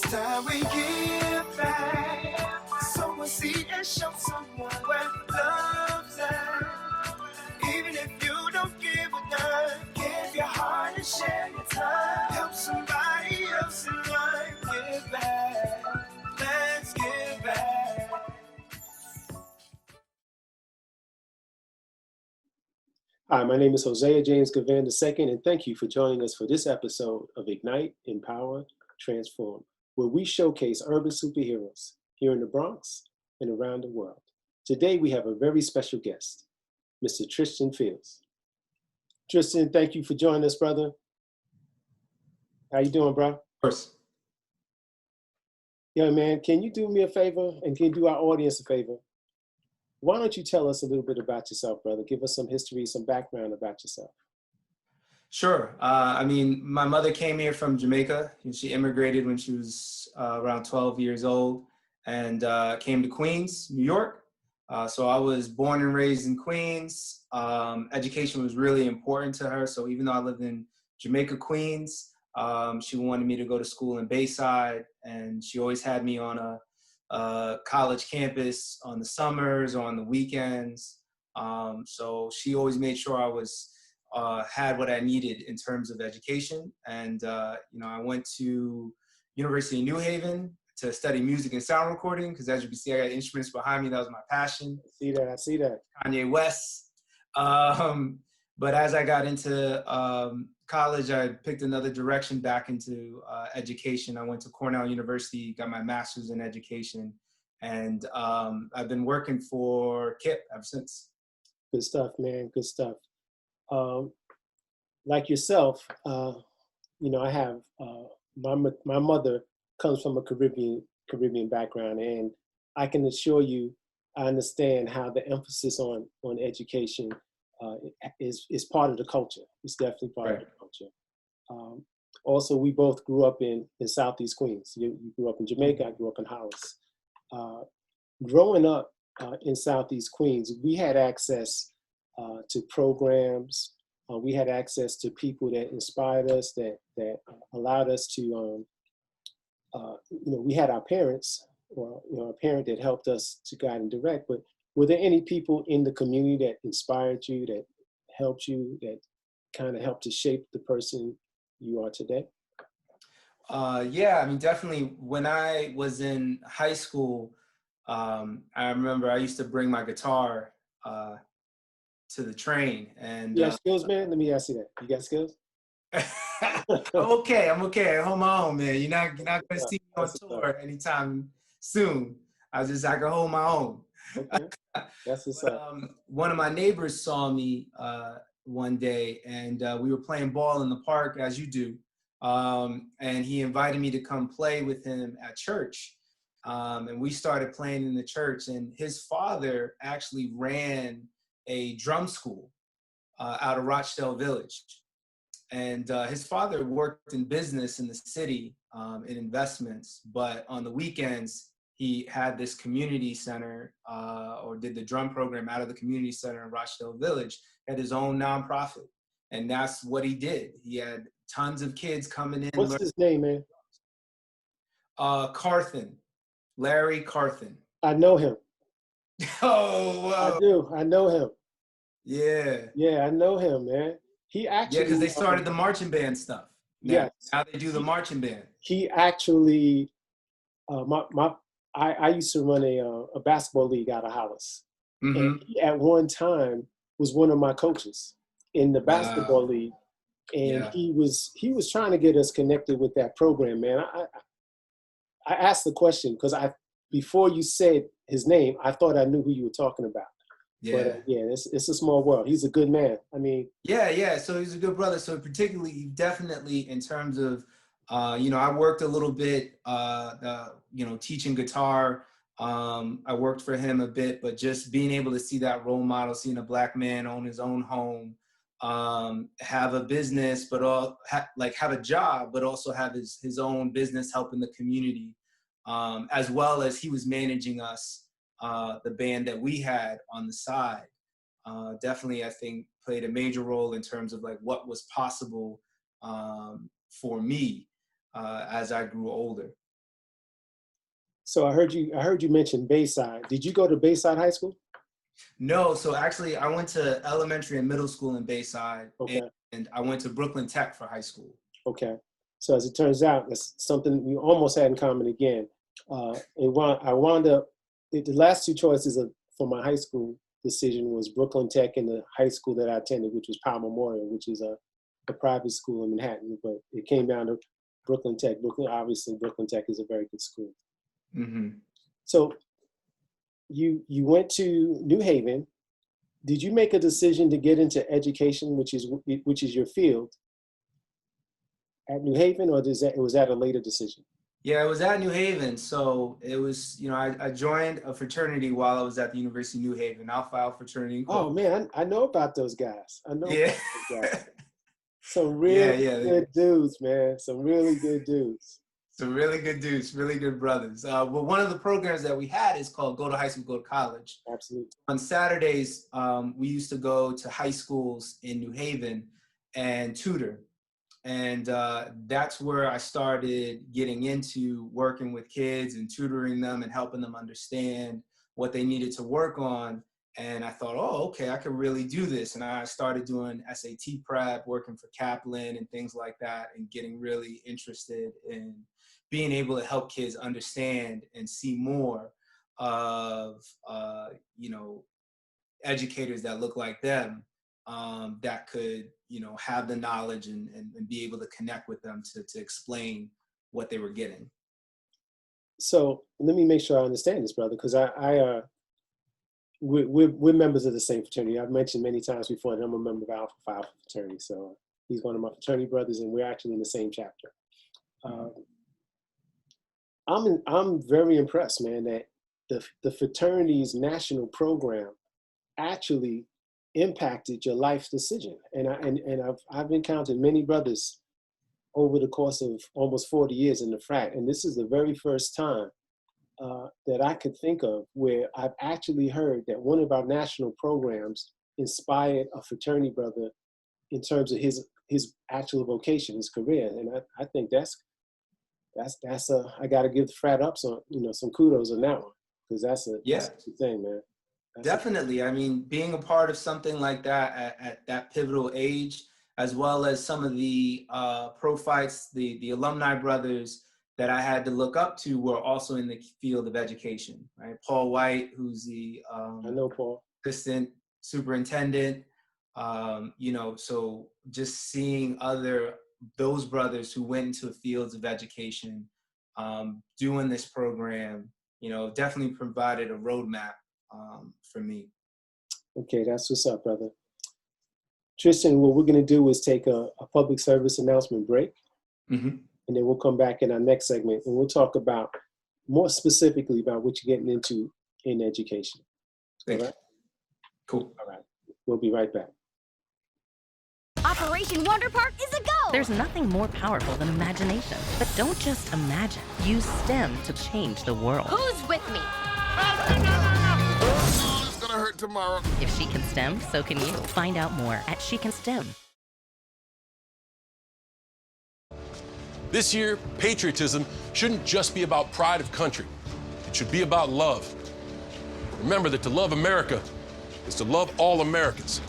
time we give back. Sow a seed and show someone where love's at. Even if you don't give a dime, give your heart and share your time. Help somebody else in life. Give back. Let's give back. Hi, my name is Hosea James Gavan II, and thank you for joining us for this episode of Ignite, Empower, Transform, where we showcase urban superheroes here in the Bronx and around the world. Today, we have a very special guest, Mr. Tristan Fields. Tristan, thank you for joining us, brother. How you doing, bro? Of course. Yeah, man, can you do me a favor and can you do our audience a favor? Why don't you tell us a little bit about yourself, brother? Give us some history, some background about yourself. Sure. My mother came here from Jamaica. She immigrated when she was around 12 years old and came to Queens, New York. So I was born and raised in Queens. Education was really important to her. So even though I lived in Jamaica, Queens, she wanted me to go to school in Bayside, and she always had me on a college campus on the summers or on the weekends. So she always made sure I was had what I needed in terms of education. And I went to University of New Haven to study music and sound recording, because as you can see, I got instruments behind me. That was my passion. I see that. Kanye West. But as I got into college, I picked another direction back into education. I went to Cornell University, got my master's in education, and I've been working for H.E.L.P ever since. Good stuff, man. Good stuff. Like yourself, I have my mother comes from a Caribbean background, and I can assure you, I understand how the emphasis on education is part of the culture. It's definitely part of the culture. Also, we both grew up in Southeast Queens. You grew up in Jamaica, I grew up in Hollis. Growing up in Southeast Queens, we had access to programs. We had access to people that inspired us, that allowed us to, we had our parents, or a parent that helped us to guide and direct. But were there any people in the community that inspired you, that helped you, that kind of helped to shape the person you are today? Definitely. When I was in high school, I remember I used to bring my guitar to the train. And you have skills, man? Let me ask you that. You got skills? I'm okay. I hold my own, man. You're not gonna see me on tour anytime soon. I can hold my own. Okay. That's what's up. One of my neighbors saw me one day, and we were playing ball in the park, as you do. And he invited me to come play with him at church. And we started playing in the church, and his father actually ran a drum school out of Rochdale Village. And his father worked in business in the city, in investments, but on the weekends, he had this community center, or did the drum program out of the community center in Rochdale Village, had his own nonprofit. And that's what he did. He had tons of kids coming in. What's his name, man? Carthen, Larry Carthen. I know him. Oh, wow. I do. I know him. Yeah. Yeah, I know him, man. He actually. Yeah, because they started the marching band stuff. Yes. Now they do the marching band. He actually, I used to run a basketball league out of Hollis. Mm-hmm. And he at one time was one of my coaches in the basketball league. And he was trying to get us connected with that program, man. I asked the question because before you said his name, I thought I knew who you were talking about. Yeah. But it's a small world. He's a good man. I mean. Yeah. So he's a good brother. So particularly, definitely in terms of, I worked a little bit, teaching guitar. I worked for him a bit, but just being able to see that role model, seeing a Black man own his own home, have a business, but have a job, but also have his own business helping the community, as well as he was managing us, the band that we had on the side. Definitely, I think, played a major role in terms of like what was possible for me as I grew older. So I heard you mention Bayside. Did you go to Bayside High School? No, so actually I went to elementary and middle school in Bayside, Okay. and I went to Brooklyn Tech for high school. Okay. So as it turns out, that's something we almost had in common again. I wound up, the last two choices for my high school decision was Brooklyn Tech and the high school that I attended, which was Powell Memorial, which is a private school in Manhattan. But it came down to Brooklyn Tech. Obviously, Brooklyn Tech is a very good school. Mm-hmm. So you went to New Haven. Did you make a decision to get into education, which is your field, at New Haven, or was that a later decision? Yeah, it was at New Haven. So it was, I joined a fraternity while I was at the University of New Haven, Alpha Phi fraternity. Oh man, I know about those guys. I know Yeah. about those guys. Some Yeah, really yeah. good dudes, man. Some really good dudes. Some really good dudes, really good brothers. But one of the programs that we had is called Go to High School, Go to College. Absolutely. On Saturdays, we used to go to high schools in New Haven and tutor. And that's where I started getting into working with kids and tutoring them and helping them understand what they needed to work on. And I thought, oh, okay, I could really do this. And I started doing SAT prep, working for Kaplan and things like that, and getting really interested in being able to help kids understand and see more of, educators that look like them, that could, have the knowledge and be able to connect with them to explain what they were getting. So let me make sure I understand this, brother, because we're members of the same fraternity. I've mentioned many times before that I'm a member of Alpha Phi fraternity. So he's one of my fraternity brothers, and we're actually in the same chapter. I'm very impressed, man, that the fraternity's national program actually impacted your life decision. And I've encountered many brothers over the course of almost 40 years in the frat, and this is the very first time that I could think of where I've actually heard that one of our national programs inspired a fraternity brother in terms of his actual vocation, his career. And I think that's I got to give the frat up some kudos on that one, because that's a good thing, man. Definitely. I mean, being a part of something like that at that pivotal age, as well as some of the pro fights, the alumni brothers that I had to look up to were also in the field of education, right? Paul White, who's the I know Paul. assistant superintendent, so just seeing those brothers who went into the fields of education, doing this program, definitely provided a roadmap for me. Okay, that's what's up, brother. Tristan, what we're going to do is take a public service announcement break, Mm-hmm. and then we'll come back in our next segment, and we'll talk about more specifically about what you're getting into in education. Thank All you. right? Cool. All right. We'll be right back. Operation Wonder Park is a go! There's nothing more powerful than imagination. But don't just imagine. Use STEM to change the world. Who's with me? It's gonna hurt tomorrow. If she can STEM, so can you. Find out more at She Can STEM. This year, patriotism shouldn't just be about pride of country. It should be about love. Remember that to love America is to love all Americans,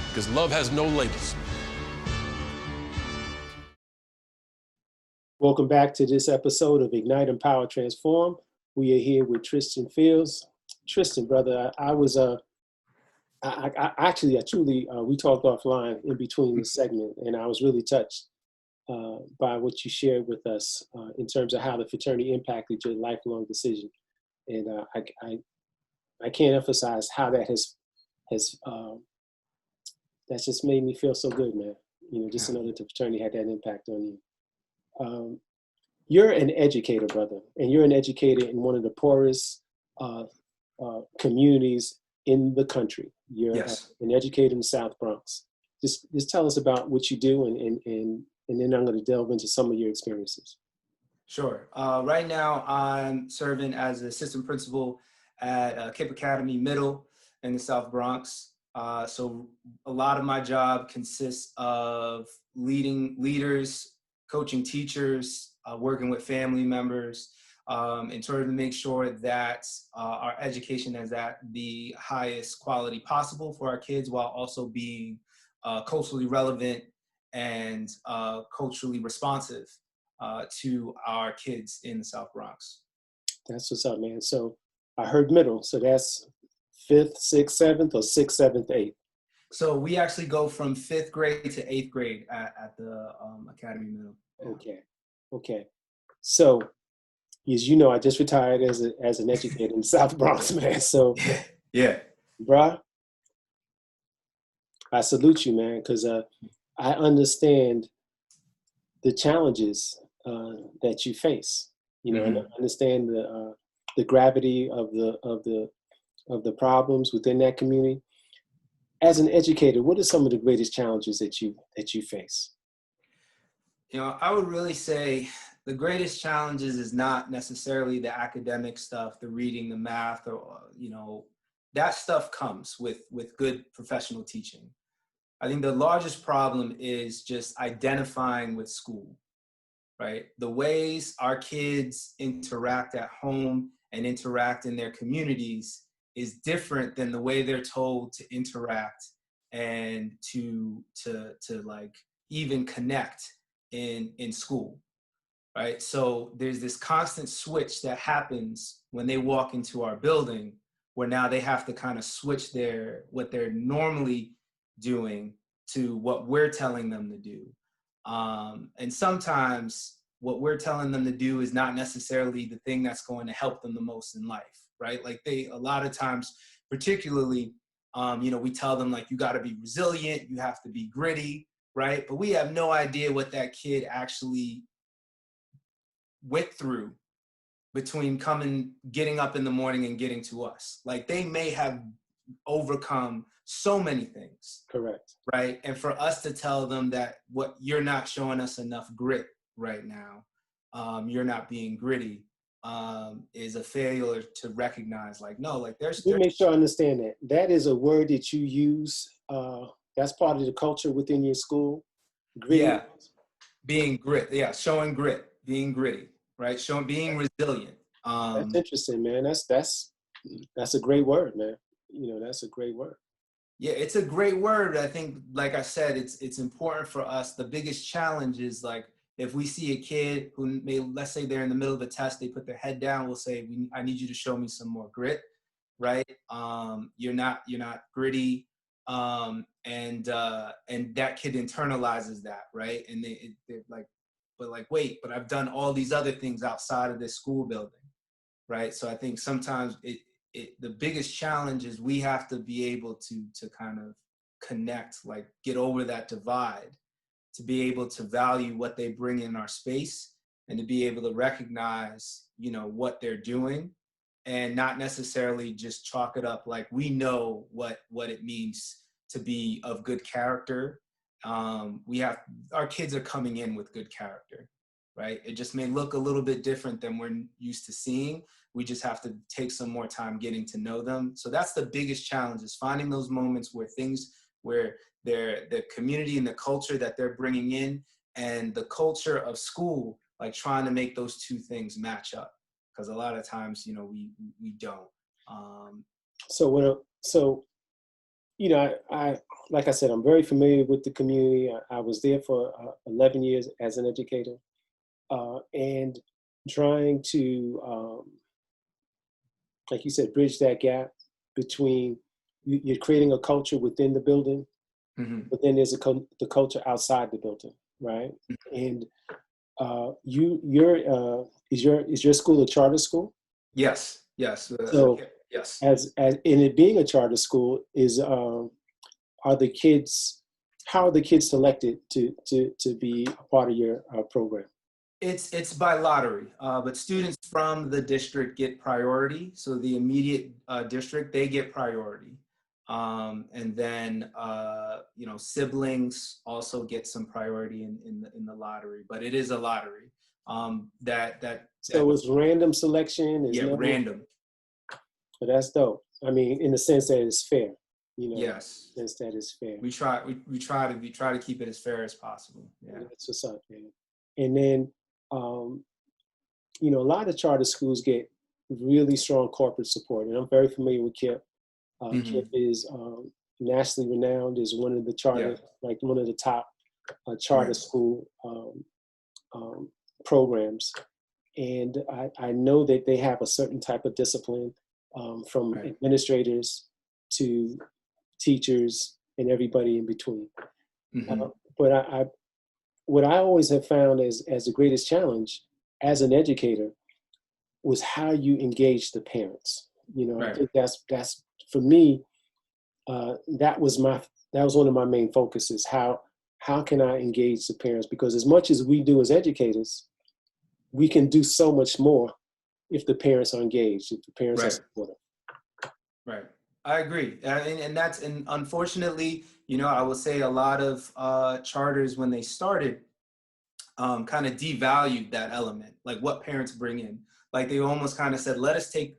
because love has no labels. Welcome back to this episode of Ignite, Empower, Transform. We are here with Tristan Fields. Tristan, brother, we talked offline in between the segment, and I was really touched by what you shared with us in terms of how the fraternity impacted your lifelong decision. And I can't emphasize how that has that's just made me feel so good, man. Just to know that the fraternity had that impact on you. You're an educator, brother, and you're an educator in one of the poorest communities in the country. You're an educator in the South Bronx. Just tell us about what you do, and then I'm going to delve into some of your experiences. Sure. Right now, I'm serving as an assistant principal at H.E.L.P Academy Middle in the South Bronx. So a lot of my job consists of leading leaders, coaching teachers, working with family members, in order to make sure that our education is at the highest quality possible for our kids, while also being culturally relevant and culturally responsive to our kids in the South Bronx. That's what's up, man. So I heard middle. So that's 5th, 6th, 7th, or 6th, 7th, 8th. So we actually go from 5th grade to 8th grade at the Academy Middle. Yeah. Okay. So, as you know, I just retired as an educator in South Bronx, man. So, Yeah. bruh, I salute you, man, because I understand the challenges that you face. You know, and I understand the gravity of the problems within that community. As an educator, what are some of the greatest challenges that you face? You know, I would really say the greatest challenges is not necessarily the academic stuff, the reading, the math, or, you know, that stuff comes with good professional teaching. I think the largest problem is just identifying with school, right? The ways our kids interact at home and interact in their communities is different than the way they're told to interact and to like even connect in school, right? So there's this constant switch that happens when they walk into our building, where now they have to kind of switch what they're normally doing to what we're telling them to do. And sometimes what we're telling them to do is not necessarily the thing that's going to help them the most in life, right? Like a lot of times, particularly, you know, we tell them like, you got to be resilient, you have to be gritty, right? But we have no idea what that kid actually went through between getting up in the morning and getting to us. Like they may have overcome so many things. Correct. Right. And for us to tell them that what you're not showing us enough grit right now, you're not being gritty, is a failure to recognize like, no, like there's. Let me make sure I understand that. That is a word that you use. That's part of the culture within your school. Gritty. Yeah. Being grit. Yeah. Showing grit, being gritty, right. Being resilient. That's interesting, man. That's a great word, man. You know, that's a great word. Yeah, it's a great word. I think, like I said, it's important for us. The biggest challenge is like, if we see a kid who let's say they're in the middle of a test, they put their head down, we'll say, I need you to show me some more grit, right? You're not gritty. And that kid internalizes that, right? And they're like, wait, but I've done all these other things outside of this school building, right? So I think sometimes the biggest challenge is we have to be able to kind of connect, like get over that divide, to be able to value what they bring in our space and to be able to recognize, you know, what they're doing and not necessarily just chalk it up like we know what it means to be of good character. Our kids are coming in with good character, right? It just may look a little bit different than we're used to seeing. We just have to take some more time getting to know them. So that's the biggest challenge, is finding those moments where the community and the culture that they're bringing in and the culture of school, like trying to make those two things match up. Because a lot of times, you know, we don't. So, you know, I like I said, I'm very familiar with the community. I was there for 11 years as an educator, and trying to, like you said, bridge that gap between you're creating a culture within the building, but then there's the culture outside the building, right? And is your school a charter school? Yes. So yes. as in it being a charter school, how are the kids selected to be a part of your program? It's by lottery, but students from the district get priority. So the immediate district, they get priority. And then, you know, siblings also get some priority in the lottery, but it is a lottery. So it's random selection? Random. But that's dope. I mean, in the sense that it's fair, you know. Yes. In the sense that it's fair. We try to keep it as fair as possible. Yeah. That's what's up, man. And then, you know, a lot of charter schools get really strong corporate support, and I'm very familiar with KIPP. KIPP is nationally renowned, is one of the charter, like one of the top charter school programs. And I know that they have a certain type of discipline, from administrators to teachers and everybody in between. But what I always have found as the greatest challenge as an educator was how you engage the parents. You know, I think that's for me, that was one of my main focuses. How can I engage the parents? Because as much as we do as educators, we can do so much more if the parents are engaged, if the parents are supportive. Right. I agree. And unfortunately, you know, I would say a lot of charters, when they started, kind of devalued that element, like what parents bring in. Like they almost kind of said, let's take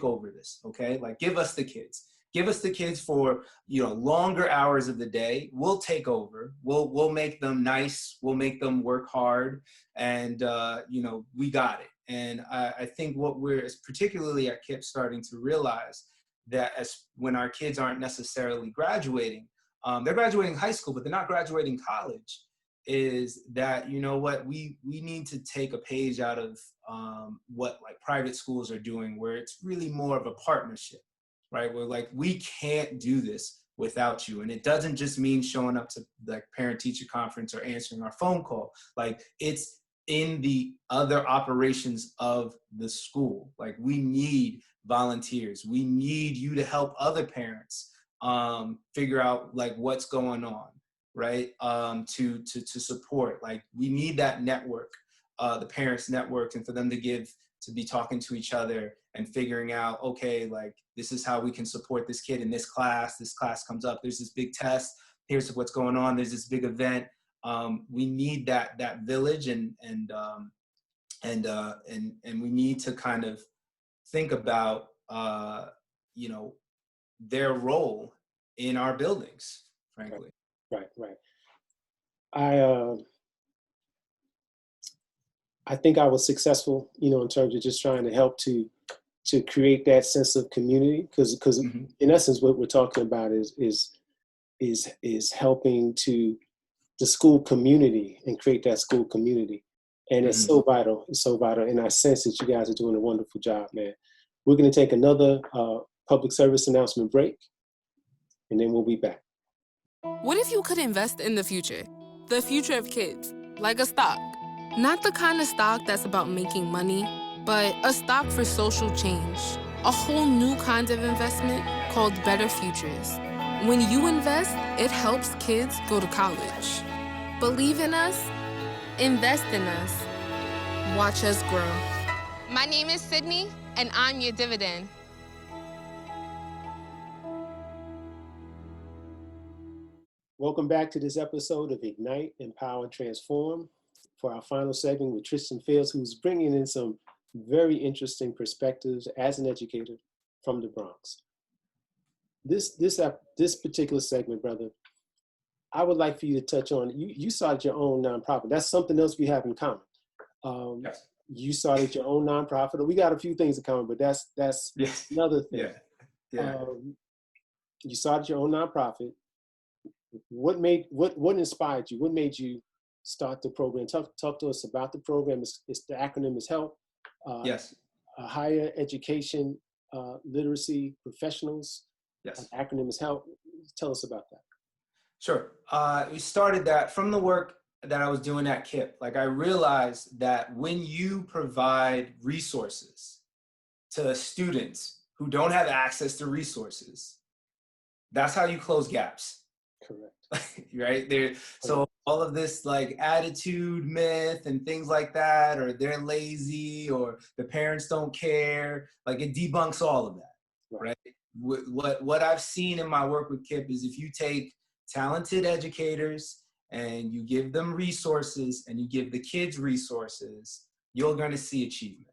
over this. Okay. Like give us the kids for, you know, longer hours of the day. We'll take over. We'll make them nice. We'll make them work hard. And, you know, we got it. And I think what we're, particularly at KIPP, starting to realize that when our kids aren't necessarily graduating, they're graduating high school, but they're not graduating college, is that, you know what, we need to take a page out of what like private schools are doing, where it's really more of a partnership, right? Where like, we can't do this without you. And it doesn't just mean showing up to like parent-teacher conference or answering our phone call. Like it's in the other operations of the school. Like we need volunteers. We need you to help other parents figure out like what's going on, right? To support. Like we need that network, the parents network, and for them to be talking to each other and figuring out, okay, like this is how we can support this kid in this class. This class comes up, there's this big test, here's what's going on, there's this big event. We need that village, and we need to kind of think about you know, their role in our buildings, frankly. Right. I think I was successful, you know, in terms of just trying to help to create that sense of community, because in essence, what we're talking about is helping to the school community and create that school community. And it's so vital. It's so vital. And I sense that you guys are doing a wonderful job, man. We're going to take another public service announcement break, and then we'll be back. What if you could invest in the future of kids, like a stock? Not the kind of stock that's about making money, but a stock for social change. A whole new kind of investment called Better Futures. When you invest, it helps kids go to college. Believe in us, invest in us, watch us grow. My name is Sydney, and I'm your dividend. Welcome back to this episode of Ignite, Empower, and Transform, for our final segment with Tristan Fields, who's bringing in some very interesting perspectives as an educator from the Bronx. This particular segment, brother, I would like for you to touch on, you started your own nonprofit. That's something else we have in common. Yes. You started your own nonprofit. We got a few things in common, but that's another thing. Yeah. You started your own nonprofit. What inspired you? What made you start the program? Talk to us about the program. It's the acronym is H.E.L.P. Yes. Higher Education Literacy Professionals. Yes. Acronym is H.E.L.P. Tell us about that. Sure. We started that from the work that I was doing at KIPP. Like I realized that when you provide resources to students who don't have access to resources, that's how you close gaps. Correct. Right there. So all of this like attitude myth and things like that, or they're lazy, or the parents don't care, like it debunks all of that. Right. What I've seen in my work with KIPP is if you take talented educators and you give them resources and you give the kids resources, you're going to see achievement.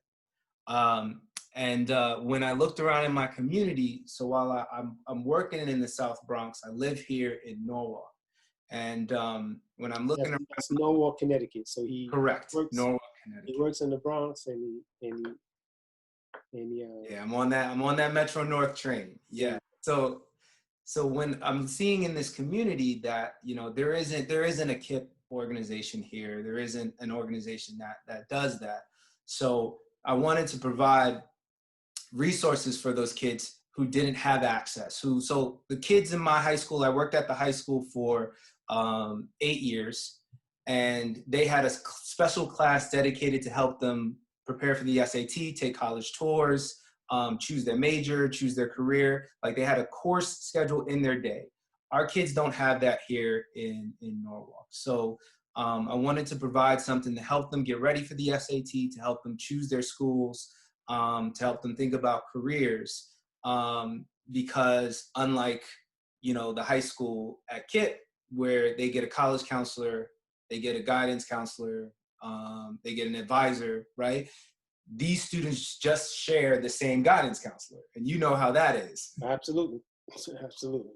When I looked around in my community, so while I'm working in the South Bronx, I live here in Norwalk. And when I'm looking around, it's Norwalk, Connecticut. So correct, works, Norwalk, Connecticut. He works in the Bronx, and Yeah, I'm on that Metro North train. Yeah. So when I'm seeing in this community that, you know, there isn't a H.E.L.P organization here. There isn't an organization that does that. So I wanted to provide resources for those kids who didn't have access. So the kids in my high school, I worked at the high school for 8 years, and they had a special class dedicated to help them prepare for the SAT, take college tours, choose their major, choose their career. Like, they had a course schedule in their day. Our kids don't have that here in Norwalk. So I wanted to provide something to help them get ready for the SAT, to help them choose their schools, to help them think about careers. Because unlike, you know, the high school at H.E.L.P, where they get a college counselor, they get a guidance counselor, they get an advisor, right? These students just share the same guidance counselor, and you know how that is. absolutely, absolutely.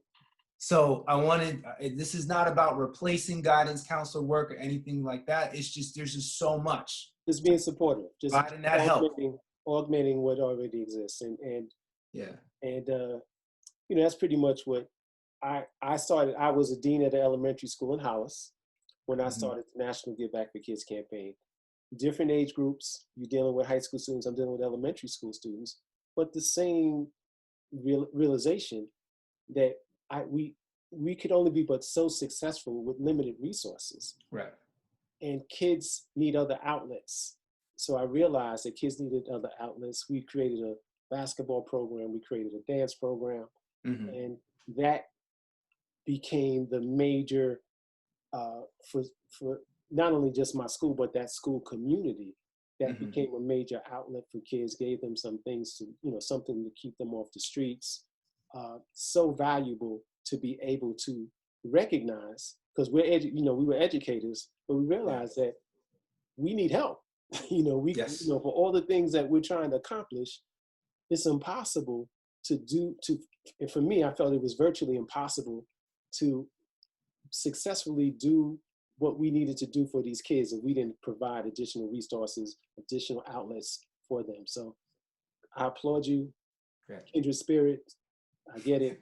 So I wanted, this is not about replacing guidance counselor work or anything like that. It's just, there's just so much. Just being supportive, just Providing that help. augmenting what already exists, and Yeah. you know, that's pretty much what I started. I was a dean at an elementary school in Hollis when I started the National Give Back for Kids campaign. Different age groups, you're dealing with high school students, I'm dealing with elementary school students, but the same realization that we could only be but so successful with limited resources. Right. And kids need other outlets. So I realized that kids needed other outlets. We created a basketball program, we created a dance program, and that became the major for not only just my school, but that school community. That became a major outlet for kids, gave them some things to, you know, something to keep them off the streets. So valuable to be able to recognize, because we were educators, but we realized that we need help. You know, you know, for all the things that we're trying to accomplish, it's impossible to do. And for me, I felt it was virtually impossible to successfully do what we needed to do for these kids if we didn't provide additional resources, additional outlets for them. So I applaud you, kindred spirit. I get it.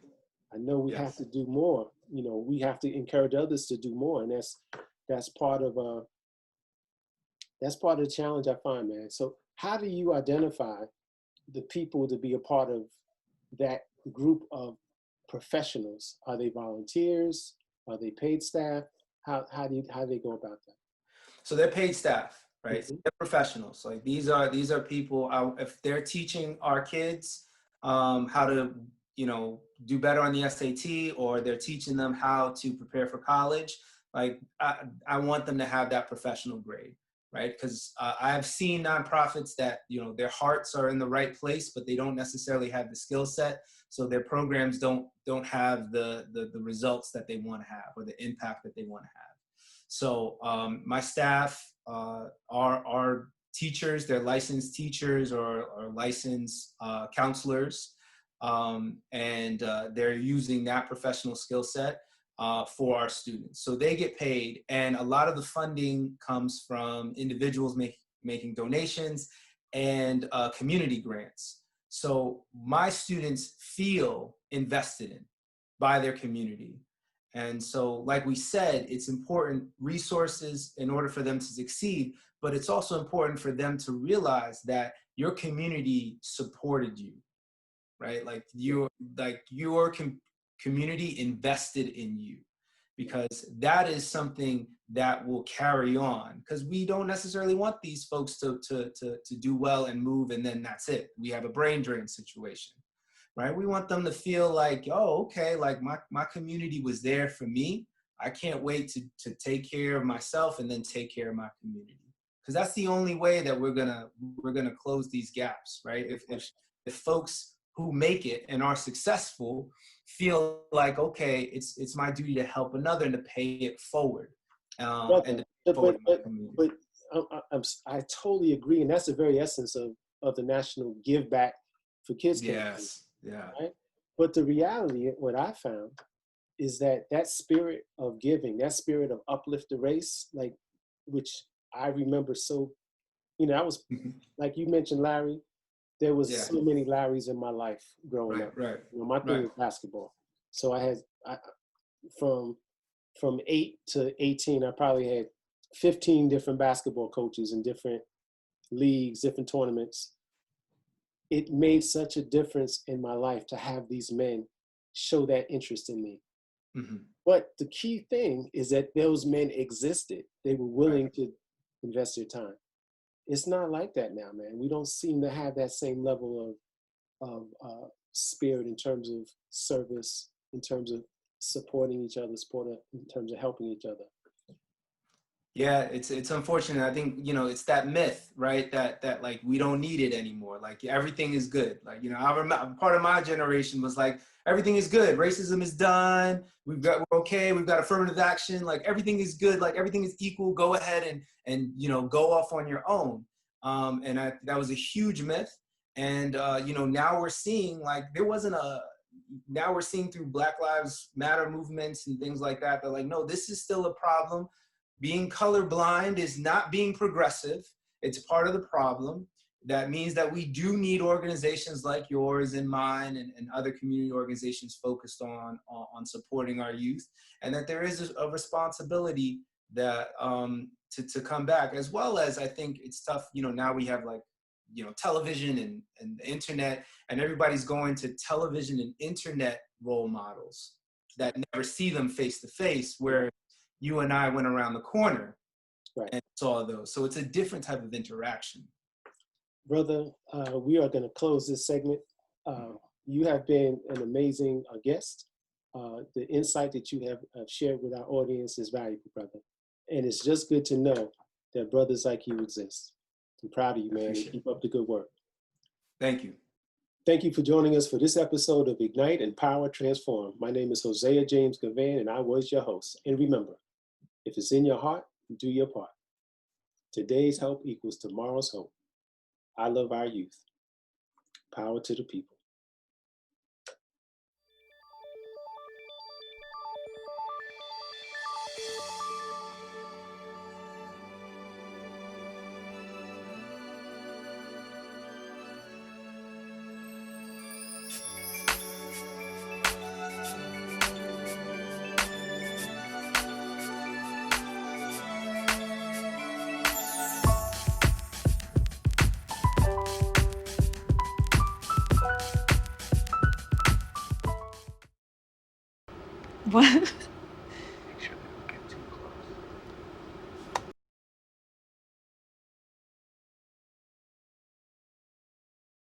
I know we have to do more. You know, we have to encourage others to do more, and that's part of the challenge I find, man. So how do you identify the people to be a part of that group of professionals? Are they volunteers? Are they paid staff? How do they go about that? So they're paid staff, right? So they're professionals. Like, these are people. If they're teaching our kids how to, you know, do better on the SAT, or they're teaching them how to prepare for college, like, I want them to have that professional grade, right? Because I've seen nonprofits that, you know, their hearts are in the right place, but they don't necessarily have the skill set. So their programs don't have the results that they want to have, or the impact that they want to have. So my staff are teachers. They're licensed teachers or licensed counselors, and they're using that professional skill set for our students. So they get paid, and a lot of the funding comes from individuals making donations and community grants. So my students feel invested in by their community. And so, like we said, it's important resources in order for them to succeed, but it's also important for them to realize that your community supported you, right? Like, your community invested in you, because that is something that will carry on, because we don't necessarily want these folks to do well and move, and then that's it. We have a brain drain situation, right? We want them to feel like, oh, okay, like my community was there for me. I can't wait to take care of myself and then take care of my community, because that's the only way that we're gonna close these gaps, right? If folks who make it and are successful feel like, okay, it's my duty to help another and to pay it forward. And but I totally agree, and that's the very essence of the National Give Back for Kids campaign. Yes, yeah. Right? But the reality, what I found, is that spirit of giving, that spirit of uplift the race, like, which I remember so You know, I was, like you mentioned, Larry, there was Yeah. so many Larrys in my life growing Right, up. right. You know, my thing Right. was basketball. So from 8 to 18, I probably had 15 different basketball coaches in different leagues, different tournaments. It made such a difference in my life to have these men show that interest in me. But the key thing is that those men existed. They were willing to invest their time. It's not like that now, man. We don't seem to have that same level of spirit in terms of service, in terms of supporting each other, in terms of helping each other. Yeah, it's unfortunate. I think, you know, it's that myth, right? That like we don't need it anymore. Like everything is good. Like, you know, I remember part of my generation was like everything is good. Racism is done. We're okay. We've got affirmative action. Like everything is good. Like everything is equal. Go ahead and you know, go off on your own. And that was a huge myth. And you know, now we're seeing like now we're seeing through Black Lives Matter movements and things like that. They're like, no, this is still a problem. Being colorblind is not being progressive. It's part of the problem. That means that we do need organizations like yours and mine and other community organizations focused on supporting our youth, and that there is a responsibility that to come back, as well as I think it's tough. You know, now we have like, you know, television and the internet, and everybody's going to television and internet role models that never see them face to face, where you and I went around the corner and saw those. So it's a different type of interaction. Brother, we are going to close this segment. You have been an amazing guest. The insight that you have shared with our audience is valuable, brother. And it's just good to know that brothers like you exist. I'm proud of you, man. And keep up the good work. Thank you. Thank you for joining us for this episode of Ignite, Empower, Transform. My name is Hosea James Gavan, and I was your host. And remember, if it's in your heart, do your part. Today's help equals tomorrow's hope. I love our youth. Power to the people. What?